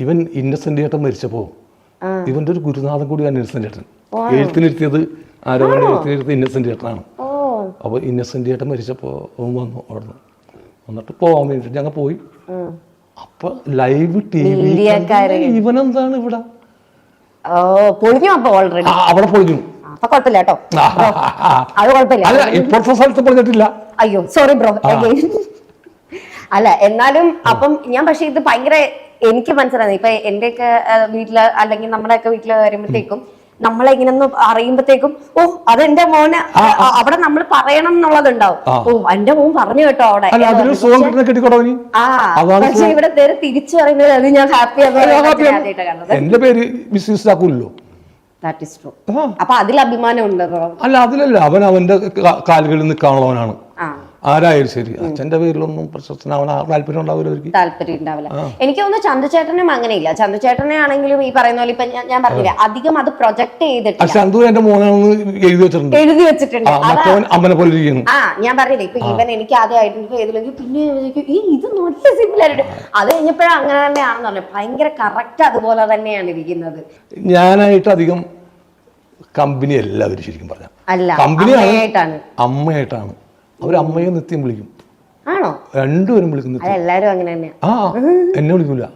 ഇവൻ ഇന്നസെന്റ് ചേട്ടൻ മരിച്ചപ്പോൾ ഇവന്റെ ഒരു ഗുരുനാഥൻ കൂടിയാണ് ഇന്നസെന്റ് ചേട്ടൻ. എഴുത്തിനിരുത്തിയത് ആരോപണം എഴുത്തിനിരുത്തിയത് ഇന്നസെന്റ് ചേട്ടനാണ്. അപ്പോൾ ഇന്നസെന്റ് ചേട്ടൻ മരിച്ചപ്പോൾ അവൻ വന്നു അവിടുന്ന് എന്നിട്ട് പോകാൻ വേണ്ടിട്ട് ഞങ്ങൾ പോയി. അപ്പൊ ലൈവ് TV ഇവനെന്താണ് ഇവിടെ അവിടെ പൊളിഞ്ഞു. അല്ല ഇപ്പോഴത്തെ സ്ഥലത്ത് പറഞ്ഞിട്ടില്ല. അയ്യോ സോറി ബ്രോ. അല്ല എന്നാലും അപ്പം ഞാൻ പക്ഷെ ഇത് ഭയങ്കര എനിക്ക് മനസ്സിലായി. ഇപ്പൊ എന്റെയൊക്കെ വീട്ടില് അല്ലെങ്കിൽ നമ്മുടെയൊക്കെ വീട്ടില് വരുമ്പോഴത്തേക്കും നമ്മളെ ഇങ്ങനെ ഒന്ന് അറിയുമ്പോഴത്തേക്കും ഓ അതെന്റെ മോന് അവിടെ നമ്മൾ പറയണം എന്നുള്ളതുണ്ടാവും. ഓ എന്റെ മോൻ പറഞ്ഞു കേട്ടോ അവിടെ. പക്ഷെ ഇവിടെ നേരെ തിരിച്ചു പറയുന്നത് അത് ഞാൻ ഹാപ്പി ആദ്യമായിട്ടാണ് കാണുന്നത്. എന്റെ പേര് വിശ്വസിച്ചാക്കൂല്ലോ. അപ്പൊ അതിൽ അഭിമാനം ഉണ്ട്. അല്ല അതിലല്ല, അവൻ അവന്റെ കാലുകളിൽ നിൽക്കാനുള്ളവനാണ്. ആരായാലും ശരി. അച്ഛന്റെ പേരിലൊന്നും പ്രശസ്തനാവൻ താല്പര്യം ഉണ്ടാവില്ല. താല്പര്യം ഉണ്ടാവില്ല. എനിക്ക് തോന്നുന്നു ചന്തുചേട്ടനും അങ്ങനെയില്ല. ചന്തുചേട്ടനെ ആണെങ്കിലും ഈ പറയുന്ന പോലെ ഇപ്പൊ ഞാൻ പറഞ്ഞില്ല അധികം അത് പ്രൊജക്ട് ചെയ്തിട്ട് ചന്തു എന്റെ മോനാണെന്ന് എഴുതി വെച്ചിട്ടുണ്ട്. ഞാൻ പറഞ്ഞില്ല ഇപ്പൊ ഇവൻ എനിക്ക് ആദ്യം ഐഡന്റിഫൈ ചെയ്തില്ലെങ്കിൽ പിന്നെ ഇത് നല്ല സിമ്പിൾ ആയിട്ട് അത് കഴിഞ്ഞപ്പോഴും അങ്ങനെ തന്നെയാണെന്ന് പറഞ്ഞു. ഭയങ്കര കറക്റ്റ് അതുപോലെ തന്നെയാണ് ഇരിക്കുന്നത്. ഞാനായിട്ട് അധികം കമ്പനി എല്ലാവരും ശരിക്കും പറഞ്ഞാൽ കമ്പനി അമ്മയായിട്ടാണ്. അവരമ്മയെ നിത്യം വിളിക്കും. ആണോ? രണ്ടുപേരും വിളിക്കുന്നു. എല്ലാരും അങ്ങനെ തന്നെയാ. എന്നെ വിളിക്കൂല.